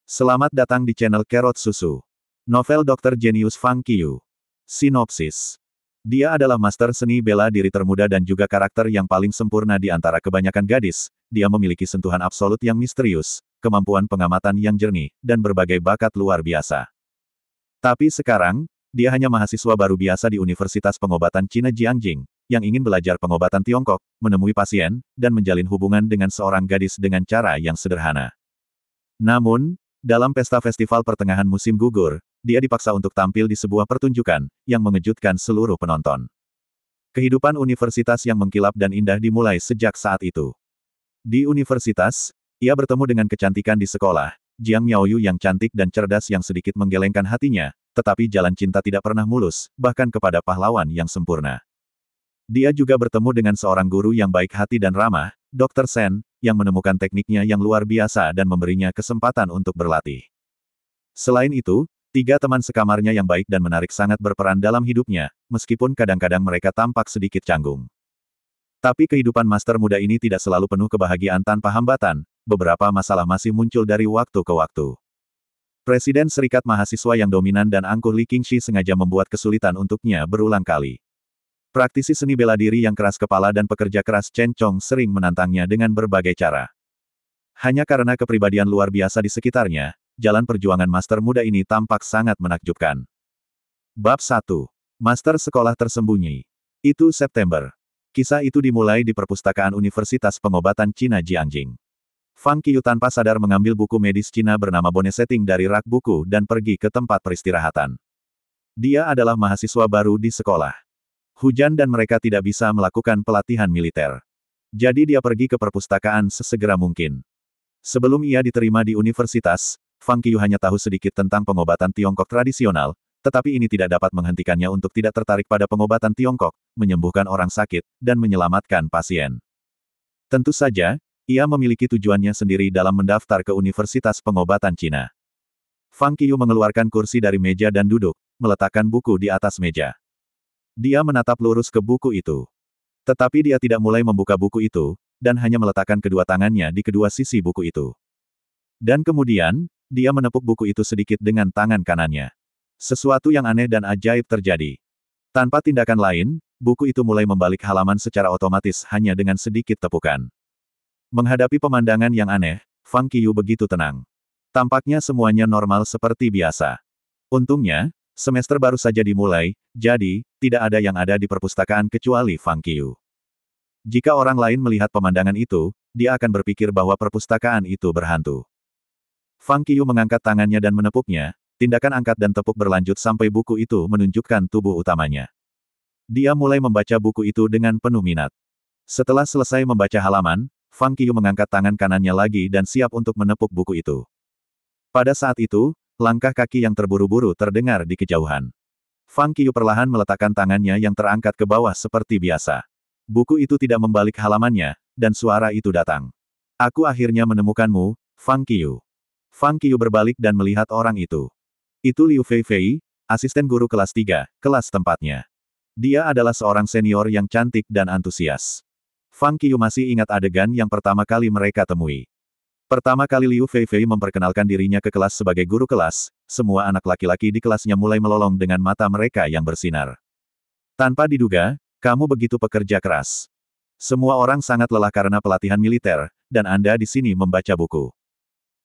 Selamat datang di channel Kerot Susu. Novel Dr. Genius Fang Qiyu. Sinopsis. Dia adalah master seni bela diri termuda dan juga karakter yang paling sempurna di antara kebanyakan gadis. Dia memiliki sentuhan absolut yang misterius, kemampuan pengamatan yang jernih, dan berbagai bakat luar biasa. Tapi sekarang, dia hanya mahasiswa baru biasa di Universitas Pengobatan Cina Jiangjing, yang ingin belajar pengobatan Tiongkok, menemui pasien, dan menjalin hubungan dengan seorang gadis dengan cara yang sederhana. Namun, dalam pesta festival pertengahan musim gugur, dia dipaksa untuk tampil di sebuah pertunjukan, yang mengejutkan seluruh penonton. Kehidupan universitas yang mengkilap dan indah dimulai sejak saat itu. Di universitas, ia bertemu dengan kecantikan di sekolah, Jiang Miaoyu yang cantik dan cerdas yang sedikit menggelengkan hatinya, tetapi jalan cinta tidak pernah mulus, bahkan kepada pahlawan yang sempurna. Dia juga bertemu dengan seorang guru yang baik hati dan ramah, Dr. Sen, yang menemukan tekniknya yang luar biasa dan memberinya kesempatan untuk berlatih. Selain itu, 3 teman sekamarnya yang baik dan menarik sangat berperan dalam hidupnya, meskipun kadang-kadang mereka tampak sedikit canggung. Tapi kehidupan master muda ini tidak selalu penuh kebahagiaan tanpa hambatan, beberapa masalah masih muncul dari waktu ke waktu. Presiden Serikat Mahasiswa yang dominan dan angkuh Li Qingxi sengaja membuat kesulitan untuknya berulang kali. Praktisi seni bela diri yang keras kepala dan pekerja keras Chen Chong sering menantangnya dengan berbagai cara. Hanya karena kepribadian luar biasa di sekitarnya, jalan perjuangan master muda ini tampak sangat menakjubkan. Bab 1. Master Sekolah Tersembunyi. Itu September. Kisah itu dimulai di perpustakaan Universitas Pengobatan Cina Jiangjing. Fang Qiyu tanpa sadar mengambil buku medis Cina bernama Bone Setting dari rak buku dan pergi ke tempat peristirahatan. Dia adalah mahasiswa baru di sekolah. Hujan dan mereka tidak bisa melakukan pelatihan militer. Jadi dia pergi ke perpustakaan sesegera mungkin. Sebelum ia diterima di universitas, Fang Qiyu hanya tahu sedikit tentang pengobatan Tiongkok tradisional, tetapi ini tidak dapat menghentikannya untuk tidak tertarik pada pengobatan Tiongkok, menyembuhkan orang sakit, dan menyelamatkan pasien. Tentu saja, ia memiliki tujuannya sendiri dalam mendaftar ke Universitas Pengobatan Cina. Fang Qiyu mengeluarkan kursi dari meja dan duduk, meletakkan buku di atas meja. Dia menatap lurus ke buku itu. Tetapi dia tidak mulai membuka buku itu, dan hanya meletakkan kedua tangannya di kedua sisi buku itu. Dan kemudian, dia menepuk buku itu sedikit dengan tangan kanannya. Sesuatu yang aneh dan ajaib terjadi. Tanpa tindakan lain, buku itu mulai membalik halaman secara otomatis hanya dengan sedikit tepukan. Menghadapi pemandangan yang aneh, Fang Qiyu begitu tenang. Tampaknya semuanya normal seperti biasa. Untungnya, semester baru saja dimulai, jadi, tidak ada yang ada di perpustakaan kecuali Fang Qiyu. Jika orang lain melihat pemandangan itu, dia akan berpikir bahwa perpustakaan itu berhantu. Fang Qiyu mengangkat tangannya dan menepuknya, tindakan angkat dan tepuk berlanjut sampai buku itu menunjukkan tubuh utamanya. Dia mulai membaca buku itu dengan penuh minat. Setelah selesai membaca halaman, Fang Qiyu mengangkat tangan kanannya lagi dan siap untuk menepuk buku itu. Pada saat itu, langkah kaki yang terburu-buru terdengar di kejauhan. Fang Qiyu perlahan meletakkan tangannya yang terangkat ke bawah seperti biasa. Buku itu tidak membalik halamannya, dan suara itu datang. Aku akhirnya menemukanmu, Fang Qiyu. Fang Qiyu berbalik dan melihat orang itu. Itu Liu Feifei, asisten guru kelas 3, kelas tempatnya. Dia adalah seorang senior yang cantik dan antusias. Fang Qiyu masih ingat adegan yang pertama kali mereka temui. Pertama kali Liu Feifei memperkenalkan dirinya ke kelas sebagai guru kelas, semua anak laki-laki di kelasnya mulai melolong dengan mata mereka yang bersinar. Tanpa diduga, kamu begitu pekerja keras. Semua orang sangat lelah karena pelatihan militer, dan Anda di sini membaca buku.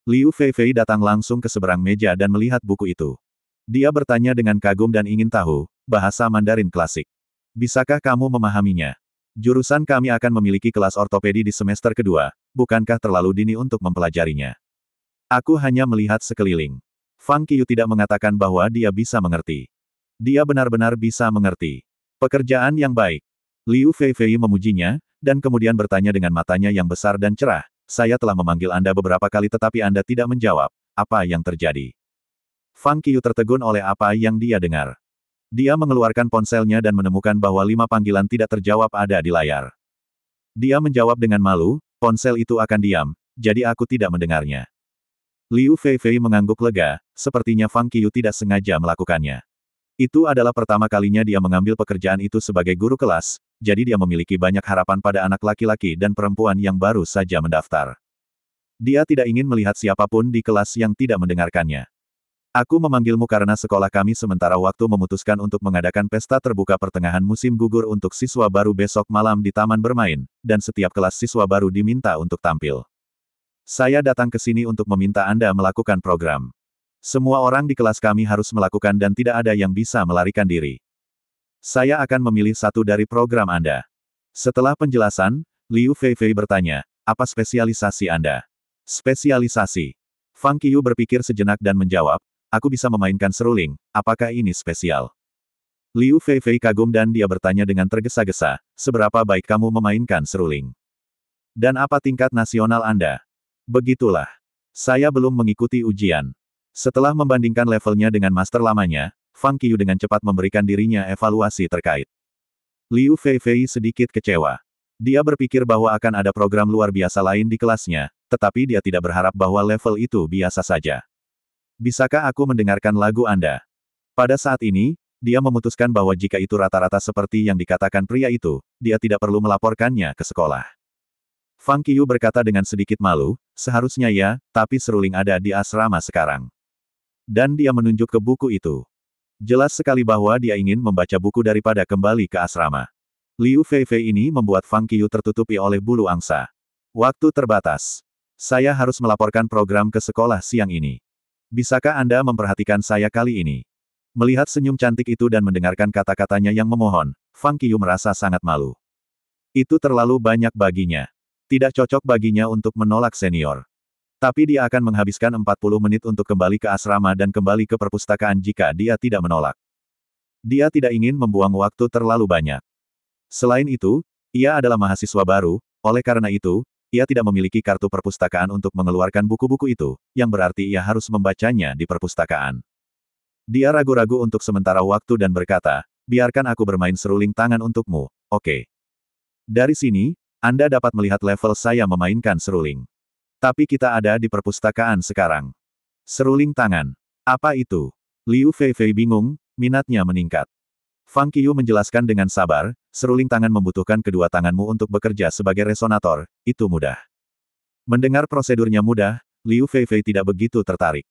Liu Feifei datang langsung ke seberang meja dan melihat buku itu. Dia bertanya dengan kagum dan ingin tahu, bahasa Mandarin klasik. Bisakah kamu memahaminya? Jurusan kami akan memiliki kelas ortopedi di semester kedua, bukankah terlalu dini untuk mempelajarinya? Aku hanya melihat sekeliling. Fang Qiyu tidak mengatakan bahwa dia bisa mengerti. Dia benar-benar bisa mengerti. Pekerjaan yang baik. Liu Feifei memujinya, dan kemudian bertanya dengan matanya yang besar dan cerah, saya telah memanggil Anda beberapa kali tetapi Anda tidak menjawab, apa yang terjadi? Fang Qiyu tertegun oleh apa yang dia dengar. Dia mengeluarkan ponselnya dan menemukan bahwa 5 panggilan tidak terjawab ada di layar. Dia menjawab dengan malu, ponsel itu akan diam, jadi aku tidak mendengarnya. Liu Feifei mengangguk lega, sepertinya Fang Qiyu tidak sengaja melakukannya. Itu adalah pertama kalinya dia mengambil pekerjaan itu sebagai guru kelas, jadi dia memiliki banyak harapan pada anak laki-laki dan perempuan yang baru saja mendaftar. Dia tidak ingin melihat siapapun di kelas yang tidak mendengarkannya. Aku memanggilmu karena sekolah kami sementara waktu memutuskan untuk mengadakan pesta terbuka pertengahan musim gugur untuk siswa baru besok malam di taman bermain, dan setiap kelas siswa baru diminta untuk tampil. Saya datang ke sini untuk meminta Anda melakukan program. Semua orang di kelas kami harus melakukan dan tidak ada yang bisa melarikan diri. Saya akan memilih satu dari program Anda. Setelah penjelasan, Liu Feifei bertanya, apa spesialisasi Anda? Spesialisasi. Fang Qiu berpikir sejenak dan menjawab, aku bisa memainkan seruling, apakah ini spesial? Liu Feifei kagum dan dia bertanya dengan tergesa-gesa, seberapa baik kamu memainkan seruling? Dan apa tingkat nasional Anda? Begitulah. Saya belum mengikuti ujian. Setelah membandingkan levelnya dengan master lamanya, Fang Qiu dengan cepat memberikan dirinya evaluasi terkait. Liu Feifei sedikit kecewa. Dia berpikir bahwa akan ada program luar biasa lain di kelasnya, tetapi dia tidak berharap bahwa level itu biasa saja. Bisakah aku mendengarkan lagu Anda? Pada saat ini, dia memutuskan bahwa jika itu rata-rata seperti yang dikatakan pria itu, dia tidak perlu melaporkannya ke sekolah. Fang Qiu berkata dengan sedikit malu, seharusnya ya, tapi seruling ada di asrama sekarang. Dan dia menunjuk ke buku itu. Jelas sekali bahwa dia ingin membaca buku daripada kembali ke asrama. Liu Feifei ini membuat Fang Qiu tertutupi oleh bulu angsa. Waktu terbatas. Saya harus melaporkan program ke sekolah siang ini. Bisakah Anda memperhatikan saya kali ini? Melihat senyum cantik itu dan mendengarkan kata-katanya yang memohon, Fang Qiu merasa sangat malu. Itu terlalu banyak baginya. Tidak cocok baginya untuk menolak senior. Tapi dia akan menghabiskan 40 menit untuk kembali ke asrama dan kembali ke perpustakaan jika dia tidak menolak. Dia tidak ingin membuang waktu terlalu banyak. Selain itu, ia adalah mahasiswa baru, oleh karena itu, ia tidak memiliki kartu perpustakaan untuk mengeluarkan buku-buku itu, yang berarti ia harus membacanya di perpustakaan. Dia ragu-ragu untuk sementara waktu dan berkata, biarkan aku bermain seruling tangan untukmu, oke. Dari sini, Anda dapat melihat level saya memainkan seruling. Tapi kita ada di perpustakaan sekarang. Seruling tangan. Apa itu? Liu Feifei bingung, minatnya meningkat. Fang Qiu menjelaskan dengan sabar, seruling tangan membutuhkan kedua tanganmu untuk bekerja sebagai resonator, itu mudah. Mendengar prosedurnya mudah, Liu Feifei tidak begitu tertarik.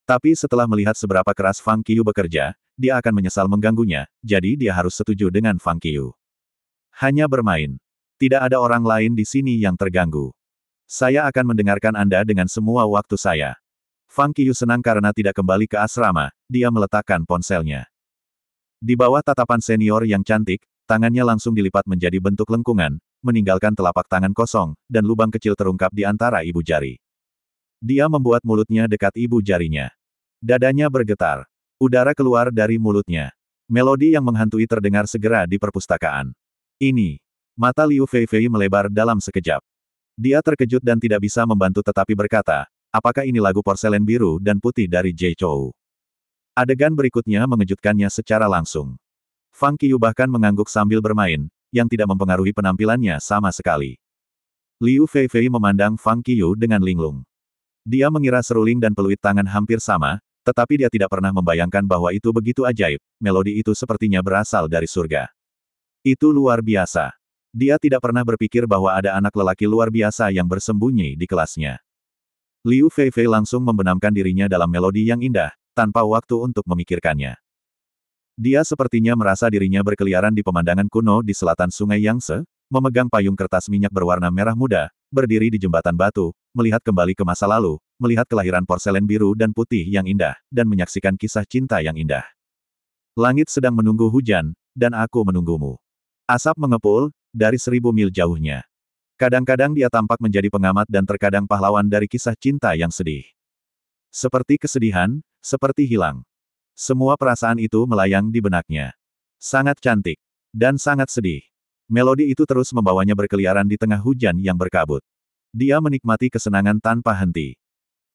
Tapi setelah melihat seberapa keras Fang Qiu bekerja, dia akan menyesal mengganggunya, jadi dia harus setuju dengan Fang Qiu. Hanya bermain. Tidak ada orang lain di sini yang terganggu. Saya akan mendengarkan Anda dengan semua waktu saya. Fang Qiu senang karena tidak kembali ke asrama, dia meletakkan ponselnya. Di bawah tatapan senior yang cantik, tangannya langsung dilipat menjadi bentuk lengkungan, meninggalkan telapak tangan kosong, dan lubang kecil terungkap di antara ibu jari. Dia membuat mulutnya dekat ibu jarinya. Dadanya bergetar. Udara keluar dari mulutnya. Melodi yang menghantui terdengar segera di perpustakaan. Ini. Mata Liu Feifei melebar dalam sekejap. Dia terkejut dan tidak bisa membantu tetapi berkata, apakah ini lagu porselen biru dan putih dari Jay Chou? Adegan berikutnya mengejutkannya secara langsung. Fang Qiu bahkan mengangguk sambil bermain, yang tidak mempengaruhi penampilannya sama sekali. Liu Feifei memandang Fang Qiu dengan linglung. Dia mengira seruling dan peluit tangan hampir sama, tetapi dia tidak pernah membayangkan bahwa itu begitu ajaib, melodi itu sepertinya berasal dari surga. Itu luar biasa. Dia tidak pernah berpikir bahwa ada anak lelaki luar biasa yang bersembunyi di kelasnya. Liu Feifei langsung membenamkan dirinya dalam melodi yang indah, tanpa waktu untuk memikirkannya. Dia sepertinya merasa dirinya berkeliaran di pemandangan kuno di selatan sungai Yangtze, memegang payung kertas minyak berwarna merah muda, berdiri di jembatan batu, melihat kembali ke masa lalu, melihat kelahiran porselen biru dan putih yang indah, dan menyaksikan kisah cinta yang indah. Langit sedang menunggu hujan, dan aku menunggumu. Asap mengepul, dari 1000 mil jauhnya. Kadang-kadang dia tampak menjadi pengamat dan terkadang pahlawan dari kisah cinta yang sedih. Seperti kesedihan, seperti hilang. Semua perasaan itu melayang di benaknya. Sangat cantik. Dan sangat sedih. Melodi itu terus membawanya berkeliaran di tengah hujan yang berkabut. Dia menikmati kesenangan tanpa henti.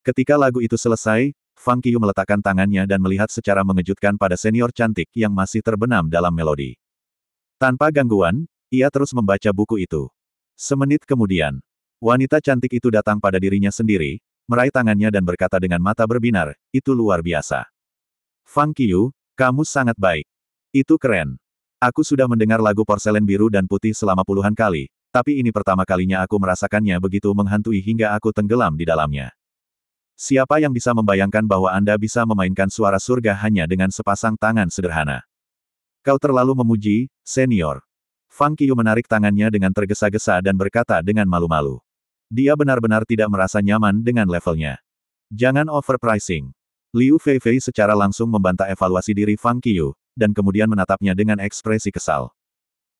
Ketika lagu itu selesai, Fang Qiu meletakkan tangannya dan melihat secara mengejutkan pada senior cantik yang masih terbenam dalam melodi. Tanpa gangguan, ia terus membaca buku itu. Semenit kemudian, wanita cantik itu datang pada dirinya sendiri, meraih tangannya dan berkata dengan mata berbinar, itu luar biasa. Fang Qiu, kamu sangat baik. Itu keren. Aku sudah mendengar lagu porselen biru dan putih selama puluhan kali, Tapi ini pertama kalinya aku merasakannya begitu menghantui hingga aku tenggelam di dalamnya. Siapa yang bisa membayangkan bahwa Anda bisa memainkan suara surga hanya dengan sepasang tangan sederhana? Kau terlalu memuji, senior. Fang Qiu menarik tangannya dengan tergesa-gesa dan berkata dengan malu-malu. Dia benar-benar tidak merasa nyaman dengan levelnya. Jangan overpricing. Liu Feifei secara langsung membantah evaluasi diri Fang Qiu, dan kemudian menatapnya dengan ekspresi kesal.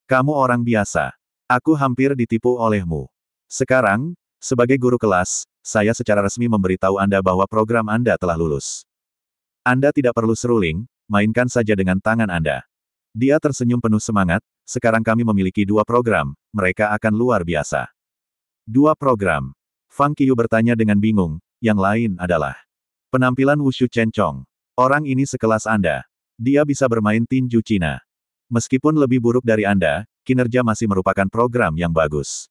Kamu orang biasa. Aku hampir ditipu olehmu. Sekarang, sebagai guru kelas, saya secara resmi memberitahu Anda bahwa program Anda telah lulus. Anda tidak perlu seruling, mainkan saja dengan tangan Anda. Dia tersenyum penuh semangat, sekarang kami memiliki 2 program, mereka akan luar biasa. 2 program. Fang Qiu bertanya dengan bingung, yang lain adalah penampilan Wushu Chen Chong. Orang ini sekelas Anda. Dia bisa bermain tinju Cina. Meskipun lebih buruk dari Anda, kinerja masih merupakan program yang bagus.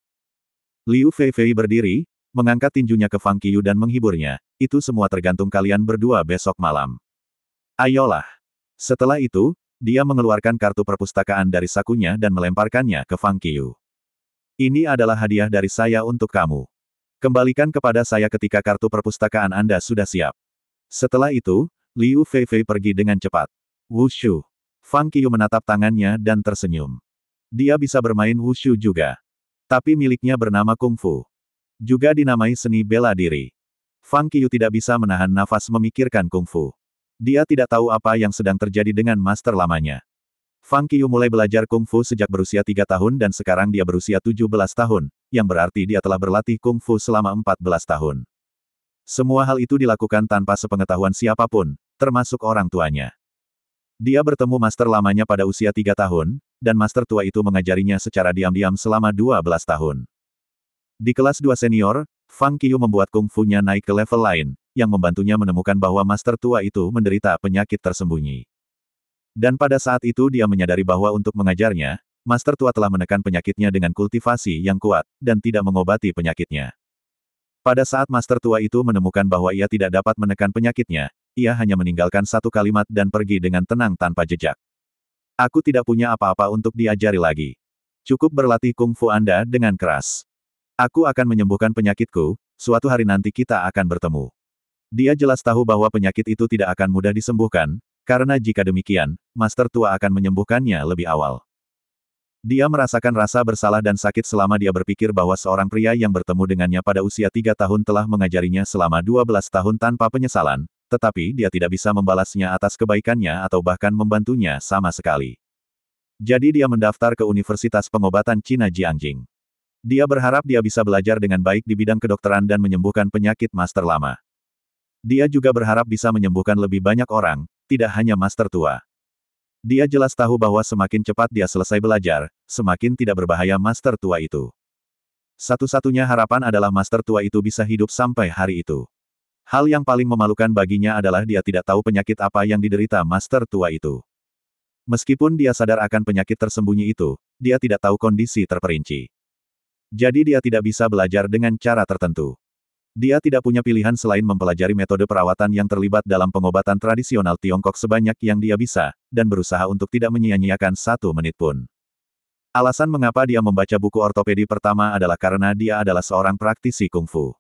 Liu Feifei berdiri, mengangkat tinjunya ke Fang Qiu dan menghiburnya, itu semua tergantung kalian berdua besok malam. Ayolah. Setelah itu, dia mengeluarkan kartu perpustakaan dari sakunya dan melemparkannya ke Fang Qiu. Ini adalah hadiah dari saya untuk kamu. Kembalikan kepada saya ketika kartu perpustakaan Anda sudah siap. Setelah itu, Liu Feifei pergi dengan cepat. Wushu. Fang Qiu menatap tangannya dan tersenyum. Dia bisa bermain wushu juga. Tapi miliknya bernama kungfu. Juga dinamai seni bela diri. Fang Qiu tidak bisa menahan nafas memikirkan kungfu. Dia tidak tahu apa yang sedang terjadi dengan master lamanya. Fang Qiu mulai belajar kungfu sejak berusia 3 tahun dan sekarang dia berusia 17 tahun, yang berarti dia telah berlatih kungfu selama 14 tahun. Semua hal itu dilakukan tanpa sepengetahuan siapapun, termasuk orang tuanya. Dia bertemu master lamanya pada usia 3 tahun, dan master tua itu mengajarinya secara diam-diam selama 12 tahun. Di kelas 2 senior, Fang Qiu membuat kungfunya naik ke level lain, yang membantunya menemukan bahwa master tua itu menderita penyakit tersembunyi. Dan pada saat itu dia menyadari bahwa untuk mengajarnya, master tua telah menekan penyakitnya dengan kultivasi yang kuat, dan tidak mengobati penyakitnya. Pada saat master tua itu menemukan bahwa ia tidak dapat menekan penyakitnya, ia hanya meninggalkan satu kalimat dan pergi dengan tenang tanpa jejak. Aku tidak punya apa-apa untuk diajari lagi. Cukup berlatih kungfu Anda dengan keras. Aku akan menyembuhkan penyakitku, suatu hari nanti kita akan bertemu. Dia jelas tahu bahwa penyakit itu tidak akan mudah disembuhkan, karena jika demikian, master tua akan menyembuhkannya lebih awal. Dia merasakan rasa bersalah dan sakit selama dia berpikir bahwa seorang pria yang bertemu dengannya pada usia 3 tahun telah mengajarinya selama 12 tahun tanpa penyesalan, tetapi dia tidak bisa membalasnya atas kebaikannya atau bahkan membantunya sama sekali. Jadi dia mendaftar ke Universitas Pengobatan Cina Jiangjing. Dia berharap dia bisa belajar dengan baik di bidang kedokteran dan menyembuhkan penyakit master lama. Dia juga berharap bisa menyembuhkan lebih banyak orang, tidak hanya master tua. Dia jelas tahu bahwa semakin cepat dia selesai belajar, semakin tidak berbahaya master tua itu. Satu-satunya harapan adalah master tua itu bisa hidup sampai hari itu. Hal yang paling memalukan baginya adalah dia tidak tahu penyakit apa yang diderita master tua itu. Meskipun dia sadar akan penyakit tersembunyi itu, dia tidak tahu kondisi terperinci. Jadi dia tidak bisa belajar dengan cara tertentu. Dia tidak punya pilihan selain mempelajari metode perawatan yang terlibat dalam pengobatan tradisional Tiongkok sebanyak yang dia bisa, dan berusaha untuk tidak menyia-nyiakan 1 menit pun. Alasan mengapa dia membaca buku ortopedi pertama adalah karena dia adalah seorang praktisi kungfu.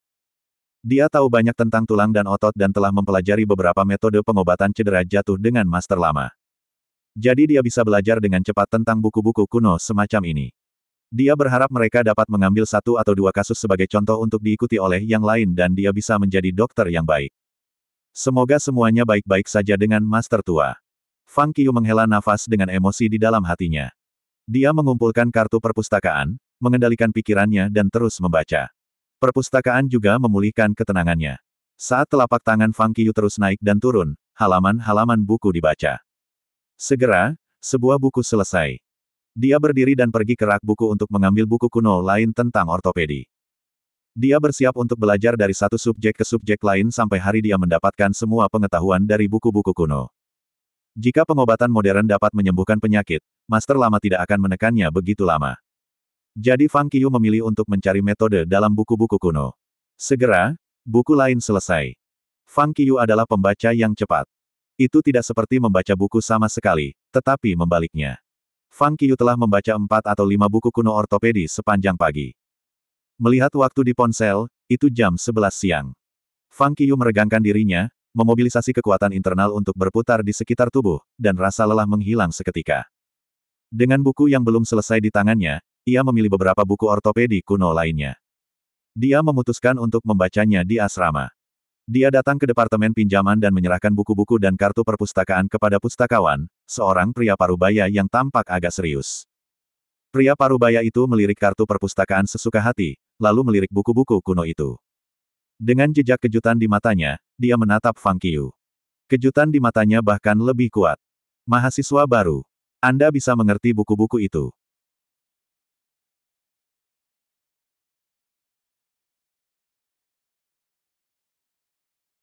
Dia tahu banyak tentang tulang dan otot dan telah mempelajari beberapa metode pengobatan cedera jatuh dengan master lama. Jadi dia bisa belajar dengan cepat tentang buku-buku kuno semacam ini. Dia berharap mereka dapat mengambil 1 atau 2 kasus sebagai contoh untuk diikuti oleh yang lain dan dia bisa menjadi dokter yang baik. Semoga semuanya baik-baik saja dengan master tua. Fang Qiu menghela nafas dengan emosi di dalam hatinya. Dia mengumpulkan kartu perpustakaan, mengendalikan pikirannya dan terus membaca. Perpustakaan juga memulihkan ketenangannya. Saat telapak tangan Fang Qiu terus naik dan turun, halaman-halaman buku dibaca. Segera, sebuah buku selesai. Dia berdiri dan pergi ke rak buku untuk mengambil buku kuno lain tentang ortopedi. Dia bersiap untuk belajar dari satu subjek ke subjek lain sampai hari dia mendapatkan semua pengetahuan dari buku-buku kuno. Jika pengobatan modern dapat menyembuhkan penyakit, master lama tidak akan menekannya begitu lama. Jadi Fang Qiu memilih untuk mencari metode dalam buku-buku kuno. Segera, buku lain selesai. Fang Qiu adalah pembaca yang cepat. Itu tidak seperti membaca buku sama sekali, tetapi membaliknya. Fang Qiu telah membaca 4 atau 5 buku kuno ortopedi sepanjang pagi. Melihat waktu di ponsel, itu jam 11 siang. Fang Qiu meregangkan dirinya, memobilisasi kekuatan internal untuk berputar di sekitar tubuh, dan rasa lelah menghilang seketika. Dengan buku yang belum selesai di tangannya, ia memilih beberapa buku ortopedi kuno lainnya. Dia memutuskan untuk membacanya di asrama. Dia datang ke departemen pinjaman dan menyerahkan buku-buku dan kartu perpustakaan kepada pustakawan, seorang pria parubaya yang tampak agak serius. Pria parubaya itu melirik kartu perpustakaan sesuka hati, lalu melirik buku-buku kuno itu. Dengan jejak kejutan di matanya, dia menatap Fang Qiu. Kejutan di matanya bahkan lebih kuat. Mahasiswa baru. Anda bisa mengerti buku-buku itu.